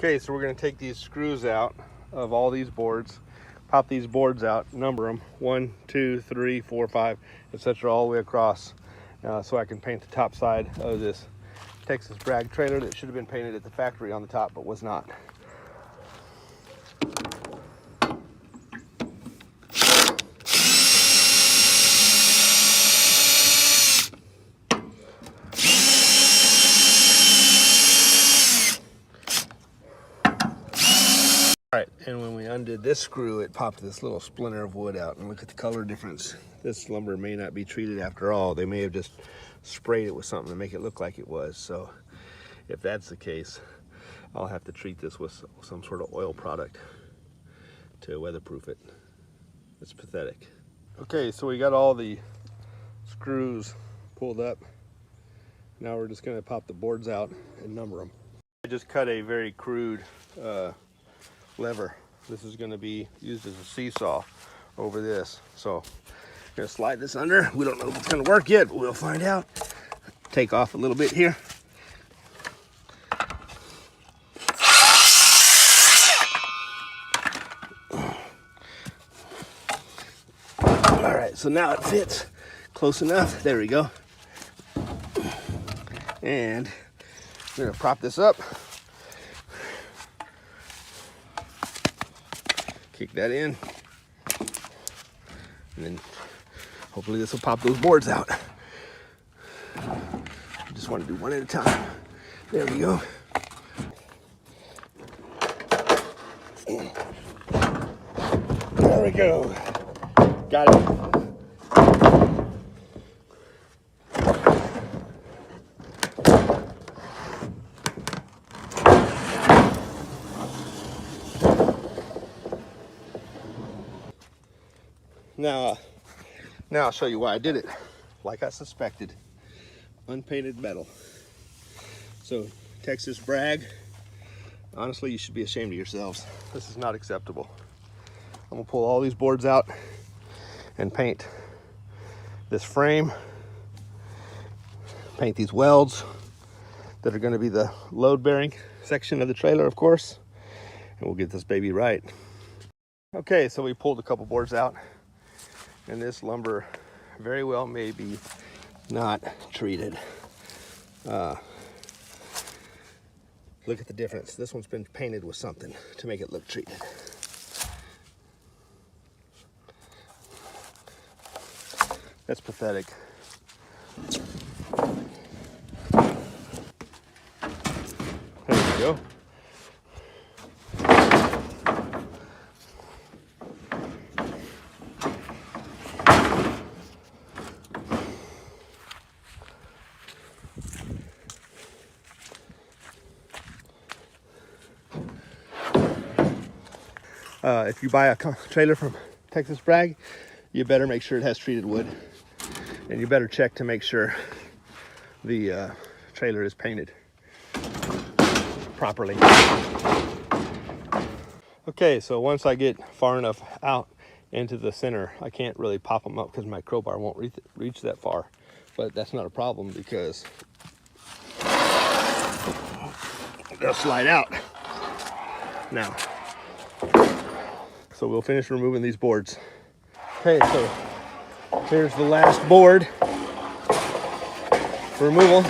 Okay, so we're going to take these screws out of all these boards, pop these boards out, number them 1, 2, 3, 4, 5, etc. all the way across, so I can paint the top side of this Texas Bragg trailer that should have been painted at the factory on the top but was not. All right, and when we undid this screw, it popped this little splinter of wood out, and look at the color difference. This lumber may not be treated after all. They may have just sprayed it with something to make it look like it was. So if that's the case, I'll have to treat this with some sort of oil product to weatherproof it. It's pathetic. Okay, so we got all the screws pulled up. Now we're just gonna pop the boards out and number them. I just cut a very crude lever. This is going to be used as a seesaw over this. So I'm going to slide this under. We don't know if it's going to work yet, but we'll find out. Take off a little bit here. All right, so now it fits close enough. There we go. And we're going to prop this up. Kick that in, and then hopefully this will pop those boards out. I just want to do one at a time. There we go. There we go. Got it. Now I'll show you why I did it. Like I suspected, unpainted metal. So Texas Bragg, honestly, you should be ashamed of yourselves. This is not acceptable. I'm gonna pull all these boards out and paint this frame, paint these welds that are gonna be the load-bearing section of the trailer, of course, and we'll get this baby right. Okay, so we pulled a couple boards out, and this lumber very well may be not treated. Look at the difference. This one's been painted with something to make it look treated. That's pathetic. There we go. If you buy a trailer from Texas Bragg, you better make sure it has treated wood, and you better check to make sure the trailer is painted properly. Okay, so once I get far enough out into the center, I can't really pop them up because my crowbar won't reach that far, but that's not a problem because they'll slide out now. So we'll finish removing these boards. Okay, so here's the last board for removal.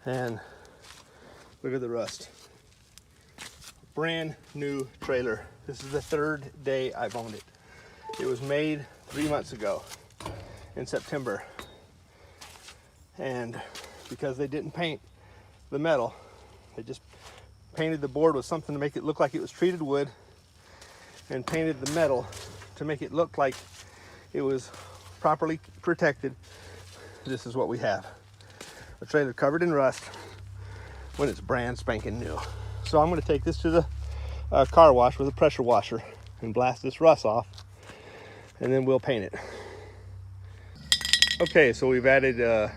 And look at the rust. Brand new trailer. This is the third day I've owned it. It was made 3 months ago in September. And because they didn't paint the metal, they just painted the board with something to make it look like it was treated wood, and painted the metal to make it look like it was properly protected. This is what we have. A trailer covered in rust when it's brand spanking new. So I'm going to take this to the car wash with a pressure washer and blast this rust off, and then we'll paint it. Okay, so we've added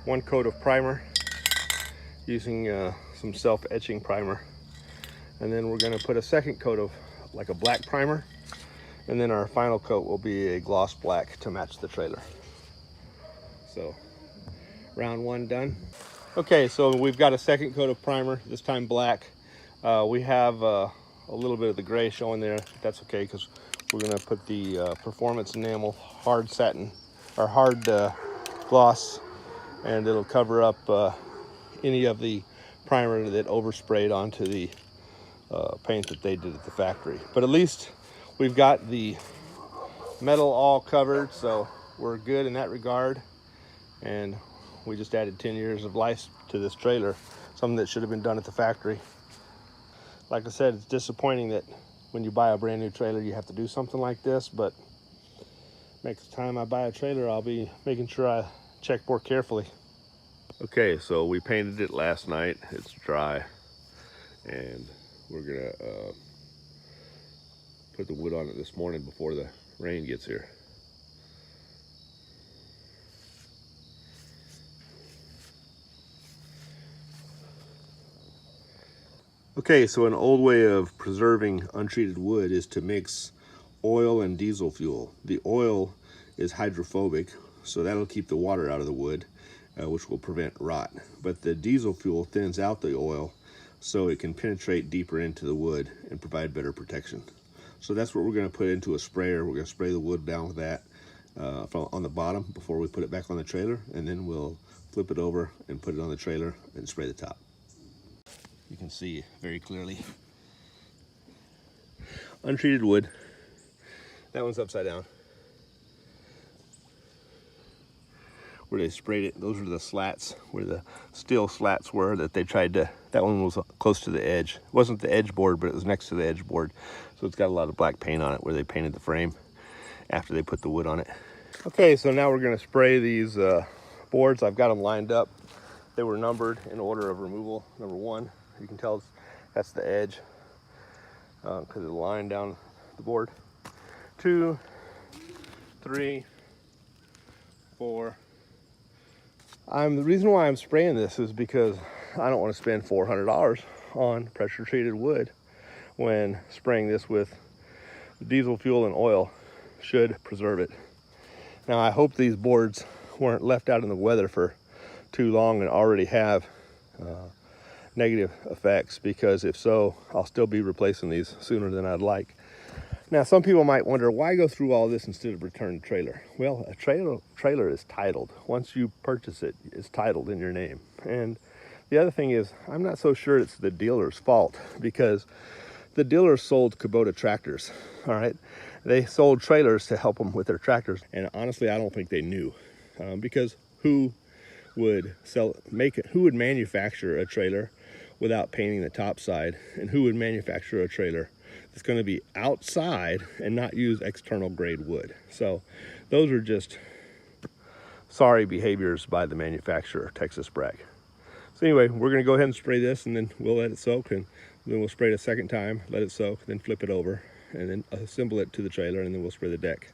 1 coat of primer using some self-etching primer. And then we're going to put a second coat of like a black primer. And then our final coat will be a gloss black to match the trailer. So round one done. Okay, so we've got a second coat of primer, this time black. We have a little bit of the gray showing there. That's okay, because we're going to put the performance enamel hard satin or hard gloss, and it'll cover up any of the primer that oversprayed onto the paint that they did at the factory. But at least we've got the metal all covered, so we're good in that regard. And we just added 10 years of life to this trailer, something that should have been done at the factory. Like I said, it's disappointing that when you buy a brand new trailer you have to do something like this, but next time I buy a trailer I'll be making sure I check more carefully. Okay, so we painted it last night. It's dry, and we're gonna put the wood on it this morning before the rain gets here. Okay, so an old way of preserving untreated wood is to mix oil and diesel fuel. The oil is hydrophobic, so that'll keep the water out of the wood, which will prevent rot. But the diesel fuel thins out the oil so it can penetrate deeper into the wood and provide better protection. So that's what we're going to put into a sprayer. We're going to spray the wood down with that on the bottom before we put it back on the trailer, and then we'll flip it over and put it on the trailer and spray the top. You can see very clearly. Untreated wood. That one's upside down. Where they sprayed it, those are the slats, where the steel slats were that they tried to, that one was close to the edge. It wasn't the edge board, but it was next to the edge board. So it's got a lot of black paint on it where they painted the frame after they put the wood on it. Okay, so now we're gonna spray these boards. I've got them lined up. They were numbered in order of removal. Number 1, you can tell that's the edge because of the line down the board. 2, 3, 4. The reason why I'm spraying this is because I don't want to spend $400 on pressure treated wood when spraying this with diesel fuel and oil should preserve it. Now I hope these boards weren't left out in the weather for too long and already have negative effects, because if so, I'll still be replacing these sooner than I'd like. Now, some people might wonder, why go through all this instead of return the trailer? Well, a trailer is titled. Once you purchase it, it's titled in your name. And the other thing is, I'm not so sure it's the dealer's fault, because the dealers sold Kubota tractors, all right? They sold trailers to help them with their tractors. And honestly, I don't think they knew, because who would manufacture a trailer without painting the top side? And who would manufacture a trailer that's going to be outside and not use external grade wood? So those are just sorry behaviors by the manufacturer, Texas Bragg. So anyway, we're going to go ahead and spray this, and then we'll let it soak, and then we'll spray it a second time, let it soak, then flip it over, and then assemble it to the trailer, and then we'll spray the deck.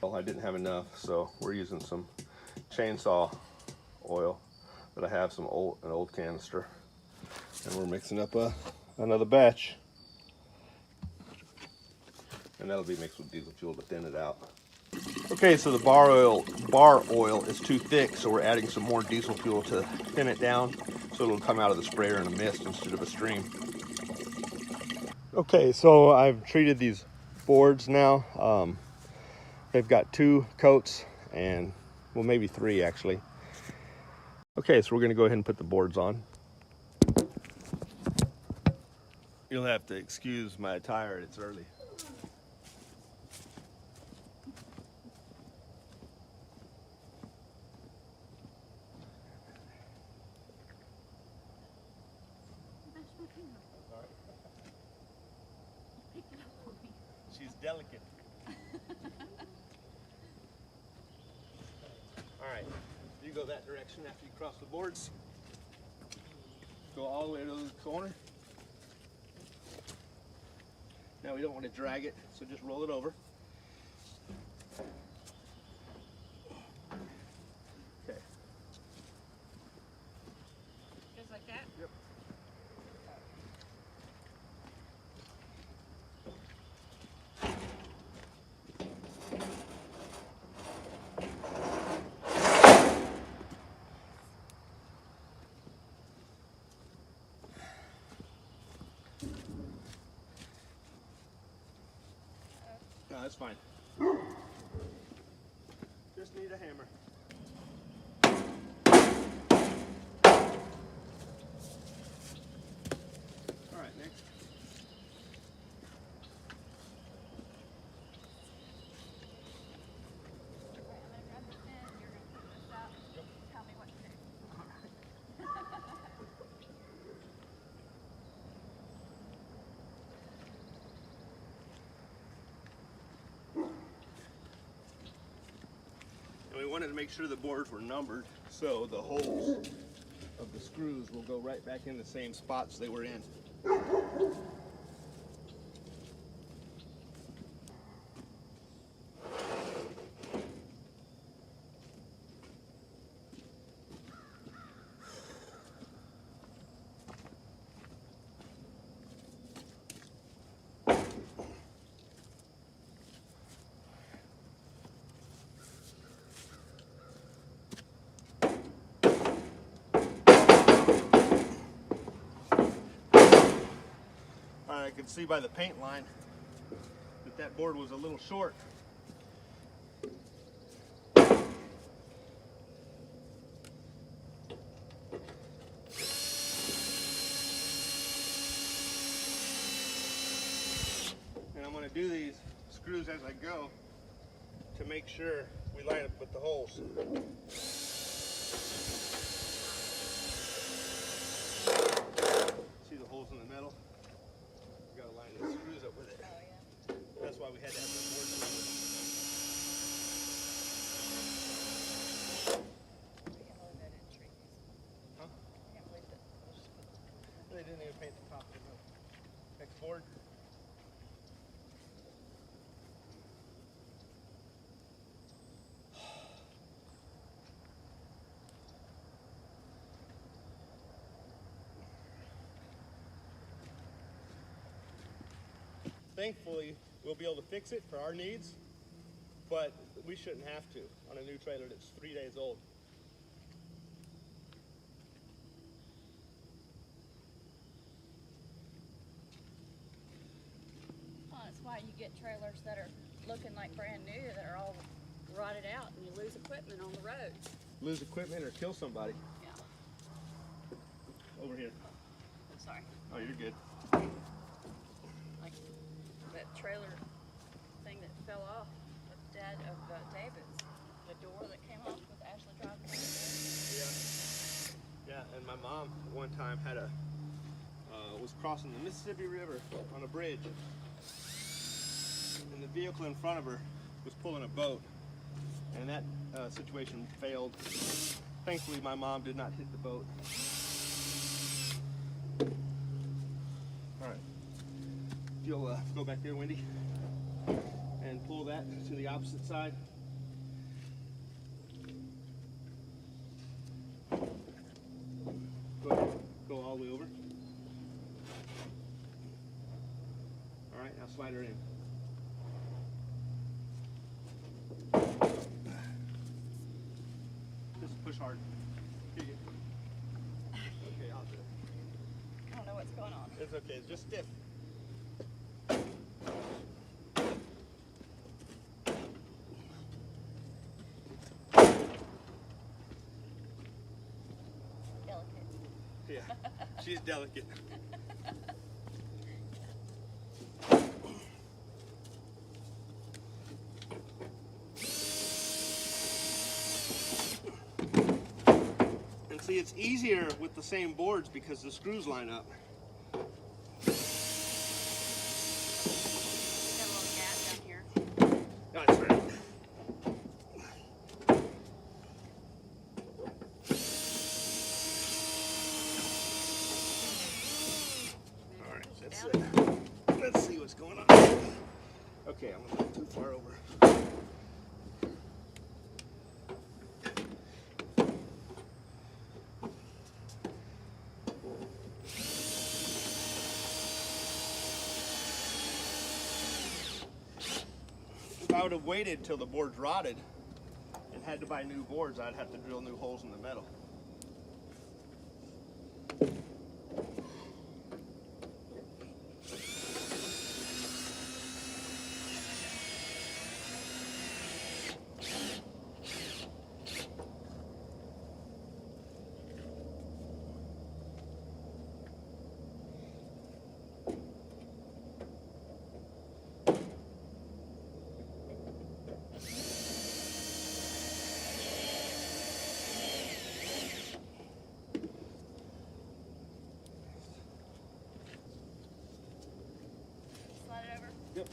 Well, I didn't have enough, so we're using some chainsaw oil, but I have an old canister, and we're mixing up another batch, and that'll be mixed with diesel fuel to thin it out. Okay, so the bar oil is too thick, so we're adding some more diesel fuel to thin it down so it'll come out of the sprayer in a mist instead of a stream. Okay, so I've treated these boards now. They've got 2 coats, and well, maybe 3 actually. Okay, so we're going to go ahead and put the boards on. You'll have to excuse my attire, it's early. She's delicate. All right, you go that direction after you cross the boards. Go all the way to the corner. Now we don't want to drag it, so just roll it over. Okay. Just like that? Yep. that's fine. Just need a hammer. All right, next. And we wanted to make sure the boards were numbered, so the holes of the screws will go right back in the same spots they were in. I could see by the paint line that that board was a little short. And I'm going to do these screws as I go to make sure we line up with the holes. See the holes in the metal? We got to line the screws up with it. Oh, yeah. That's why we had to have the board numbered. I can't believe they didn't treat these. Huh? I can't believe that. They didn't even paint the top of the next board. Thankfully, we'll be able to fix it for our needs, but we shouldn't have to on a new trailer that's 3 days old. Well, that's why you get trailers that are looking like brand new that are all rotted out and you lose equipment on the road. Lose equipment or kill somebody. Yeah. Over here. I'm sorry. Oh, you're good. Like that trailer thing that fell off with Dad of David's. The door that came off with Ashley driving down Yeah. Yeah, and my mom one time had was crossing the Mississippi River on a bridge, and the vehicle in front of her was pulling a boat, and that situation failed. Thankfully, my mom did not hit the boat. All right, if you'll go back there, Wendy, and pull that to the opposite side. Go ahead, go all the way over. All right, now slide her in. Just push hard. Here you go. Okay, I'll do it. I don't know what's going on. It's okay, it's just stiff. Delicate. Yeah, she's delicate. And see, it's easier with the same boards because the screws line up. Got a little gap down here. Oh, that's right. All right, that's it. Let's see what's going on. Okay, I'm a little too far over. If I would have waited till the boards rotted and had to buy new boards, I'd have to drill new holes in the metal. Yep.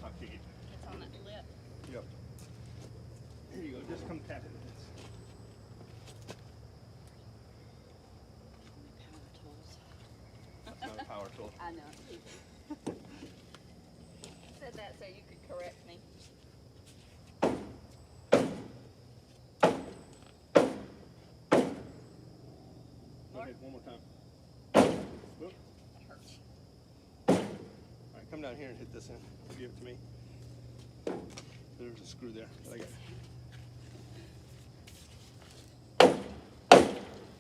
I'll kick it. It's on that lip. Yep. Here you go. Just come tap it. Power tools. That's not a power tool. I know. Said that so you could correct me. Go ahead, one more time. Whoop. That hurts. All right, come down here and hit this in. Give it to me. There's a screw there. I got it.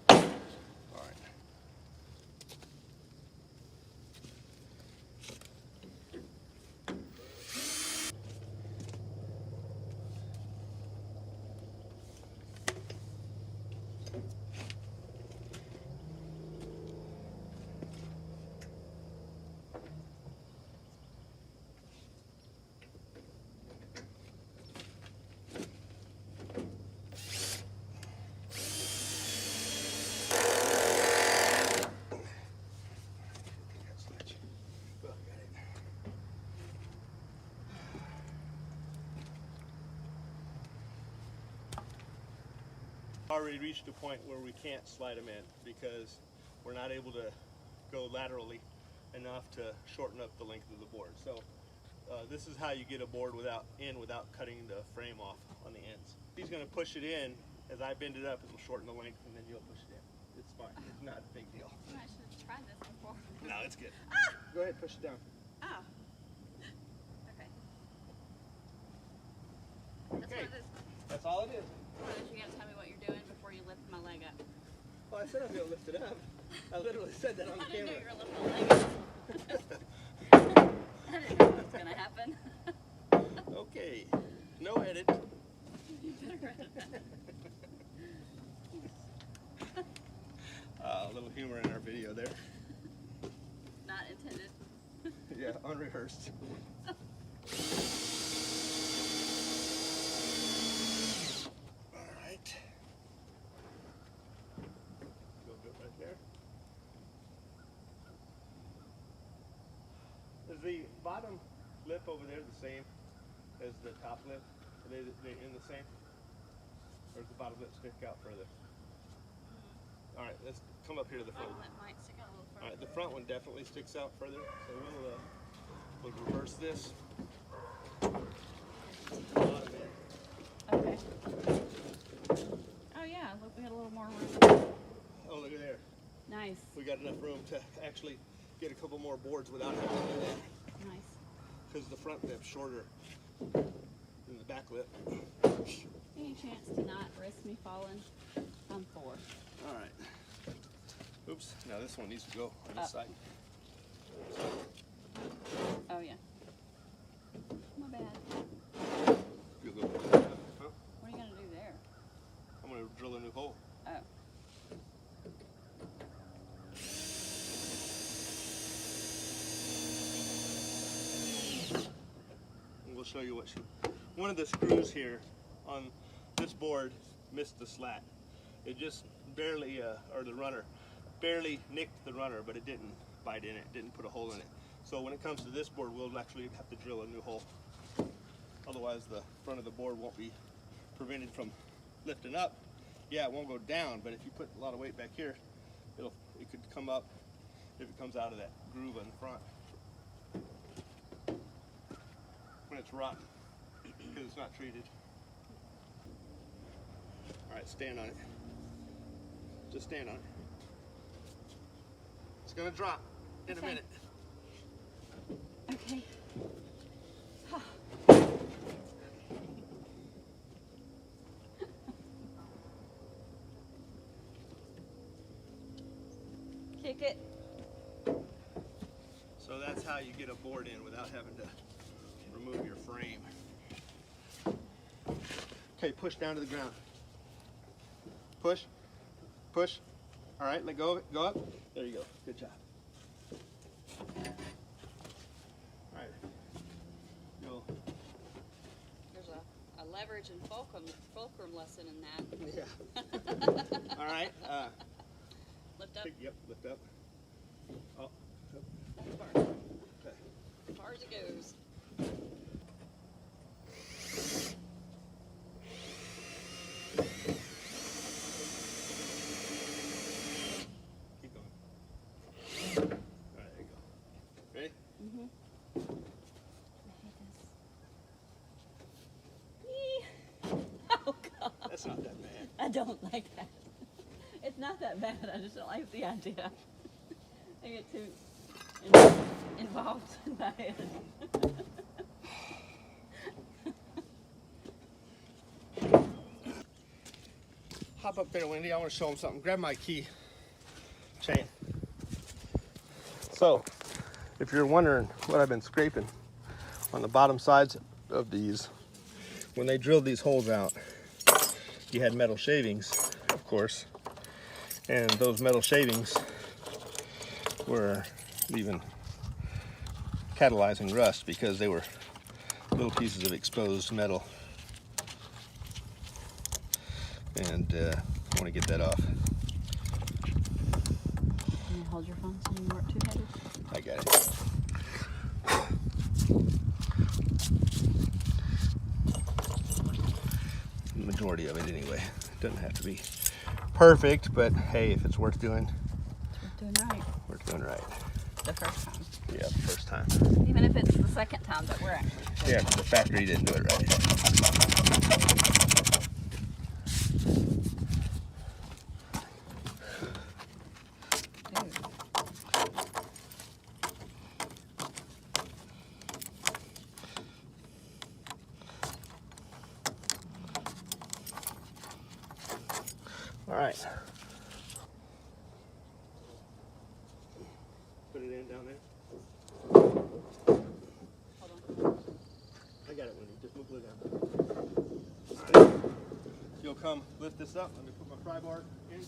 All right. Already reached a point where we can't slide them in because we're not able to go laterally enough to shorten up the length of the board. So this is how you get a board without cutting the frame off on the ends. He's going to push it in. As I bend it up, it'll shorten the length, and then you'll push it in. It's fine. It's not a big deal. I should have tried this before. No, it's good. Ah! Go ahead, push it down. Oh. Okay. That's Okay. what it is. That's all it is. You gotta tell me what you're doing before you lift my leg up. Well, I said I was going to lift it up. I literally said that on the I didn't know camera. you were lifting my leg up. I didn't know what was gonna happen. Okay. No edit. You better edit that. A little humor in our video there. Not intended. Yeah, unrehearsed. All right. Go good right there. Is the bottom lip over there the same as the top lip? Are they in the same? Or does the bottom lip stick out further? All right, let's come up here to the front. That might stick out a little further. All right, the front one definitely sticks out further, so we'll reverse this. Okay. Oh yeah, look, we got a little more room. Oh, look at there. Nice. We got enough room to actually get a couple more boards without having to do that. Nice. Because the front lip's shorter than the back lip. Any chance to not risk me falling? I'm 4. All right. Oops. Now this one needs to go on this side. Oh yeah. My bad. You'll go. Huh? What are you gonna do there? I'm gonna drill a new hole. Oh. And we'll show you what one of the screws here on this board missed the slat. It just barely, or the runner, barely nicked the runner, but it didn't bite in it, didn't put a hole in it. So when it comes to this board, we'll actually have to drill a new hole. Otherwise the front of the board won't be prevented from lifting up. Yeah, it won't go down, but if you put a lot of weight back here, it could come up if it comes out of that groove in the front. When it's rotten, because it's not treated. All right, stand on it. Just stand on it. It's gonna drop in a minute. Okay. Kick it. So that's how you get a board in without having to remove your frame. Okay, push down to the ground. Push, push. All right, let go of it, go up. There you go, good job. All right, go. There's a leverage and fulcrum lesson in that. Yeah. All right. Lift up. Yep, lift up. Oh. As far as it goes. Keep going. All right, there you go. Ready? Mm-hmm. Oh God. That's not that bad. I don't like that. It's not that bad. I just don't like the idea. I get too involved in my head. Hop up there, Wendy. I want to show them something. Grab my key chain. So, if you're wondering what I've been scraping on the bottom sides of these, when they drilled these holes out, you had metal shavings, of course, and those metal shavings were even catalyzing rust because they were little pieces of exposed metal. And I want to get that off. Can you hold your phone so you weren't too heavy? I got it. The majority of it anyway. It doesn't have to be perfect, but hey, if it's worth doing, We're doing right. we're doing right. The first time. Yeah, the first time. Even if it's the second time that we're actually. Yeah, 'cause the factory didn't do it right. All right. Put it in down there. Hold on. I got it, Wendy. Just move it down. All right. You'll come lift this up. Let me put my pry bar in.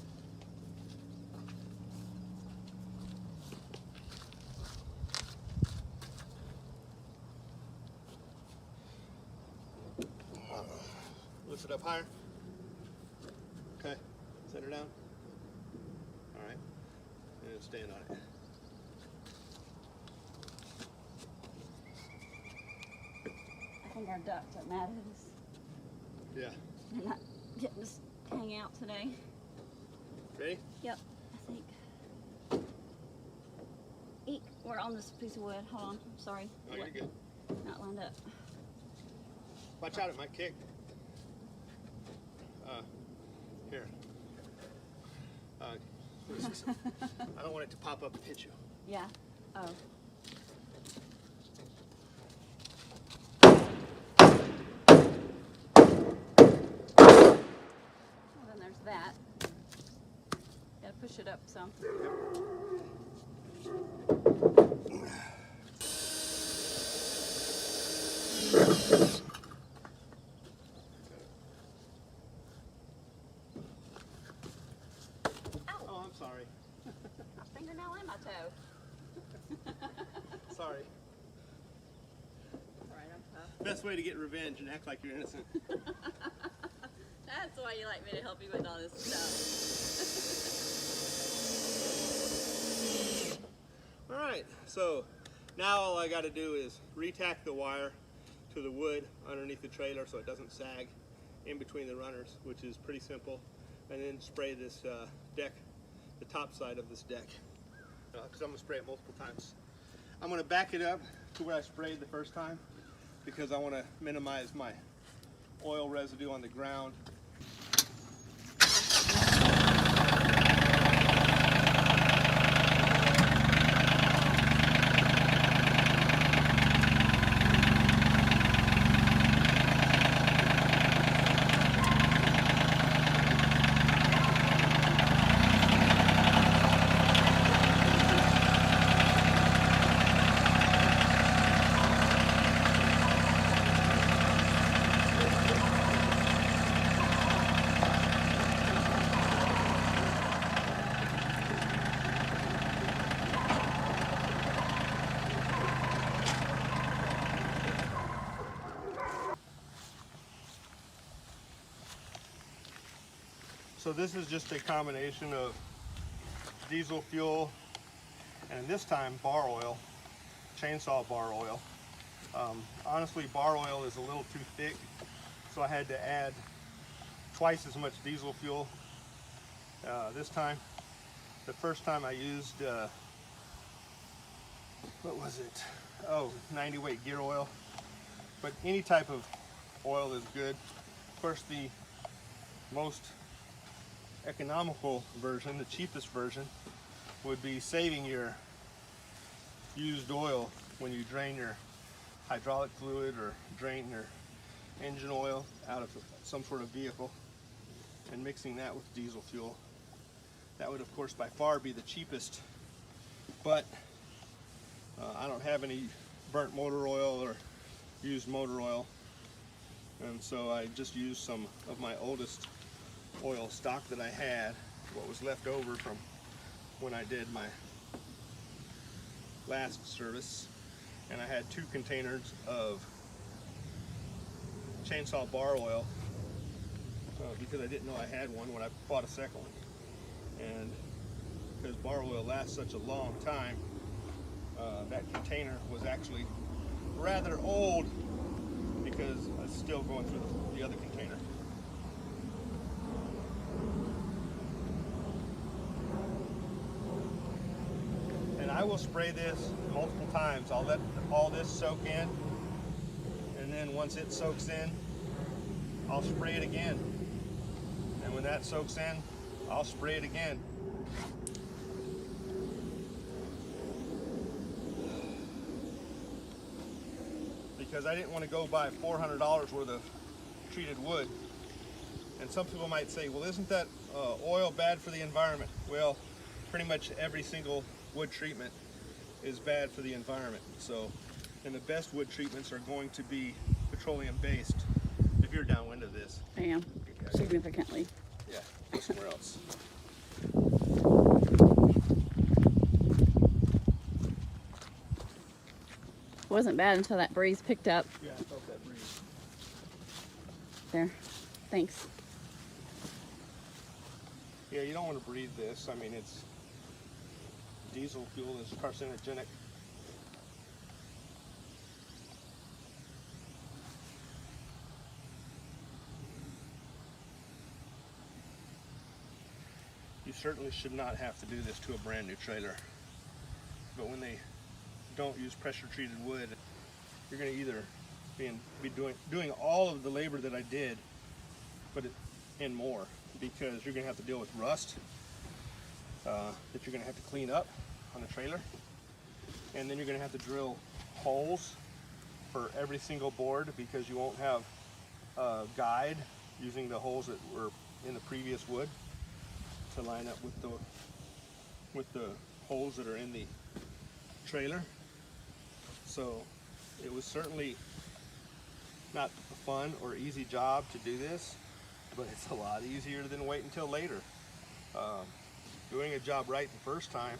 Lift it up higher. Okay. Set her down. All right. And stand on it. I think our ducks are mad at us. Yeah. They're not getting us to hang out today. Ready? Yep, I think. Eek, we're on this piece of wood. Hold on. I'm sorry. Oh, you're good. Not lined up. Watch out, it might kick. Here. What is this? I don't want it to pop up and hit you. Yeah. Oh. Well, then there's that. Gotta push it up some. Oh, I'm sorry. My fingernail and my toe. Sorry. Alright, I'm tough. Best way to get revenge and act like you're innocent. That's why you like me to help you with all this stuff. All right, so now all I got to do is retack the wire to the wood underneath the trailer so it doesn't sag in between the runners, which is pretty simple, and then spray this deck, the top side of this deck, because I'm going to spray it multiple times. I'm going to back it up to where I sprayed the first time because I want to minimize my oil residue on the ground. So this is just a combination of diesel fuel and this time bar oil, chainsaw bar oil. Honestly, bar oil is a little too thick, so I had to add twice as much diesel fuel this time. The first time I used, what was it? Oh, 90 weight gear oil. But any type of oil is good. Of course, the most economical version, the cheapest version, would be saving your used oil when you drain your hydraulic fluid or drain your engine oil out of some sort of vehicle and mixing that with diesel fuel. That would of course by far be the cheapest, but I don't have any burnt motor oil or used motor oil, and so I just used some of my oldest oil stock that I had, what was left over from when I did my last service, and I had 2 containers of chainsaw bar oil because I didn't know I had one when I bought a second one. And because bar oil lasts such a long time, that container was actually rather old because I was still going through the other container. And I will spray this multiple times. I'll let all this soak in, and then once it soaks in, I'll spray it again. And when that soaks in, I'll spray it again. Because I didn't want to go buy $400 worth of treated wood. And some people might say, well, isn't that oil bad for the environment? Well, pretty much every single wood treatment is bad for the environment. So, and the best wood treatments are going to be petroleum based. If you're downwind of this. I am, significantly. Yeah, go somewhere else. Wasn't bad until that breeze picked up. Yeah, I felt that breeze. There, thanks. Yeah, you don't want to breathe this. I mean, it's diesel fuel is carcinogenic. You certainly should not have to do this to a brand new trailer. But when they don't use pressure treated wood, you're going to either be doing all of the labor that I did, but and more, because you're going to have to deal with rust that you're going to have to clean up on the trailer, and then you're going to have to drill holes for every single board because you won't have a guide using the holes that were in the previous wood to line up with the holes that are in the trailer. So it was certainly not a fun or easy job to do this, but it's a lot easier than wait until later. Doing a job right the first time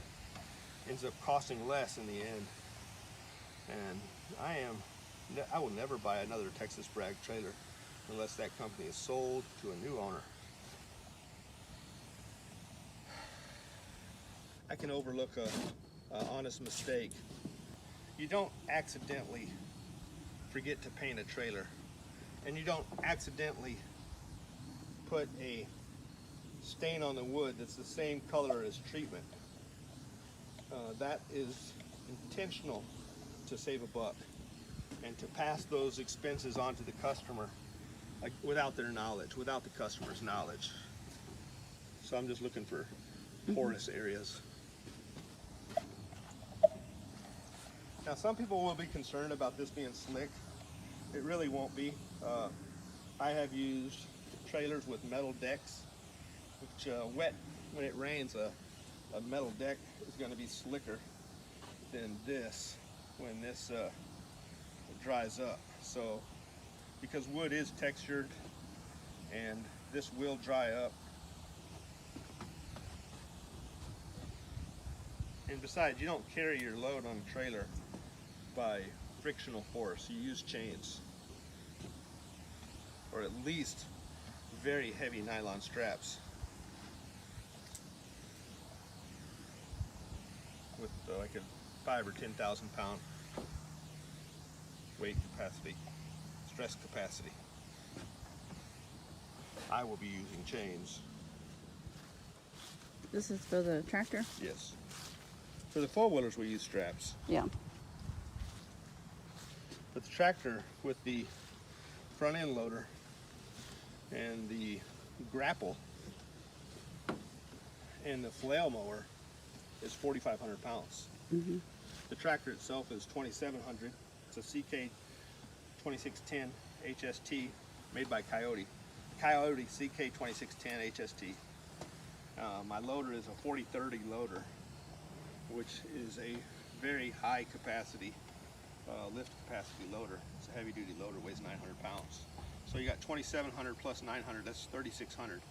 ends up costing less in the end. And I will never buy another Texas Bragg trailer unless that company is sold to a new owner. I can overlook a honest mistake. You don't accidentally forget to paint a trailer, and you don't accidentally put a stain on the wood that's the same color as treatment. That is intentional to save a buck and to pass those expenses on to the customer without their knowledge, without the customer's knowledge. So I'm just looking for porous areas. Now, some people will be concerned about this being slick. It really won't be. I have used trailers with metal decks, which when it rains, a metal deck is going to be slicker than this when this dries up. So, because wood is textured and this will dry up. And besides, you don't carry your load on a trailer by frictional force. You use chains, or at least very heavy nylon straps. So like a 5 or 10,000 pound weight capacity, stress capacity. I will be using chains. This is for the tractor? Yes. For the four-wheelers we use straps. Yeah. But the tractor with the front end loader and the grapple and the flail mower is 4,500 pounds. Mm-hmm. The tractor itself is 2,700. It's a CK 2610 HST made by Coyote. Coyote CK 2610 HST. My loader is a 4030 loader, which is a very high capacity lift capacity loader. It's a heavy duty loader, weighs 900 pounds. So you got 2,700 plus 900, that's 3,600.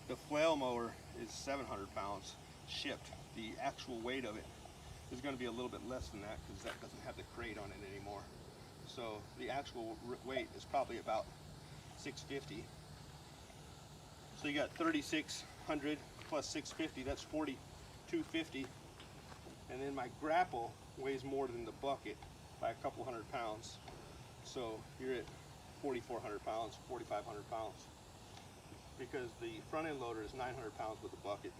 The flail mower is 700 pounds shipped. The actual weight of it is going to be a little bit less than that because that doesn't have the crate on it anymore. So the actual weight is probably about 650. So you got 3,600 plus 650, that's 4,250. And then my grapple weighs more than the bucket by a couple hundred pounds. So you're at 4,400 pounds, 4,500 pounds. Because the front end loader is 900 pounds with the bucket.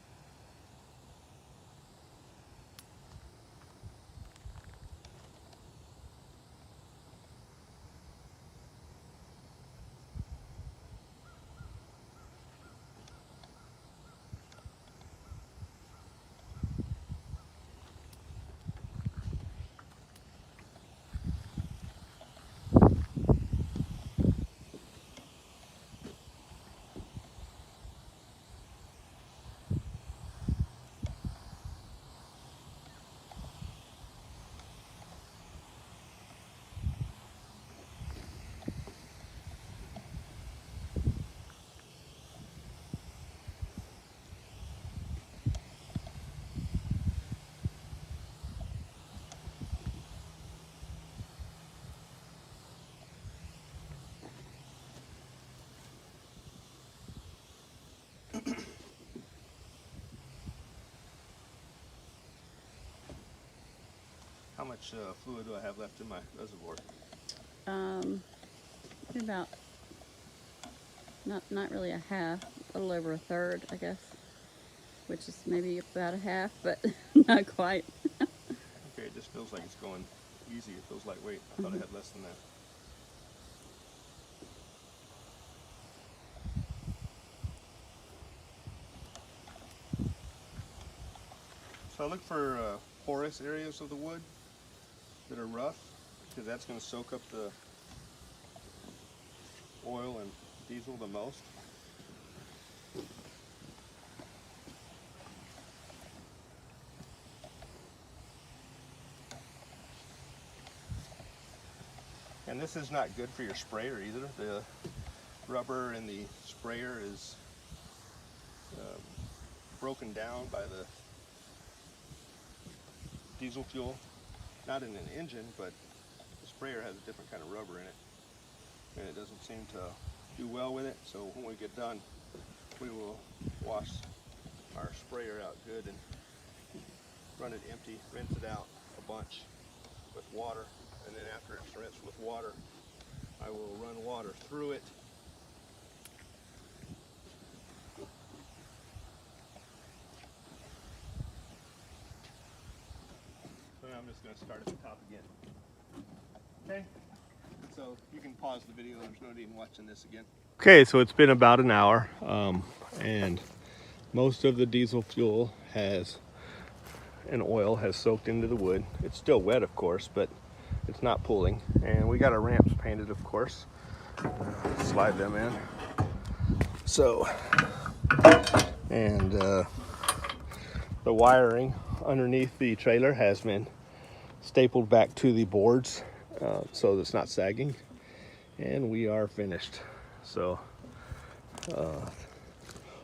How much fluid do I have left in my reservoir? About not really a half, a little over a third, I guess, which is maybe about a half, but not quite. Okay, it just feels like it's going easy. It feels lightweight. I thought I had less than that. So I look for porous areas of the wood that are rough, because that's going to soak up the oil and diesel the most. And this is not good for your sprayer either. The rubber in the sprayer is broken down by the diesel fuel. Not in an engine, but the sprayer has a different kind of rubber in it. And it doesn't seem to do well with it. So when we get done, we will wash our sprayer out good and run it empty, rinse it out a bunch with water. And then after it's rinsed with water, I will run water through it. So now I'm just going to start at the top again. Okay, so you can pause the video. There's no need in watching this again. Okay, so it's been about an hour, and most of the diesel fuel and oil has soaked into the wood. It's still wet, of course, but it's not pooling. And we got our ramps painted, of course. Slide them in. So, and the wiring underneath the trailer has been stapled back to the boards so that it's not sagging. And we are finished. So,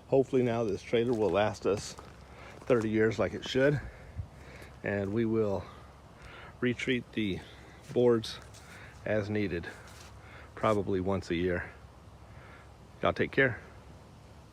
hopefully now this trailer will last us 30 years like it should. And we will retreat the boards as needed, probably once a year. Y'all take care.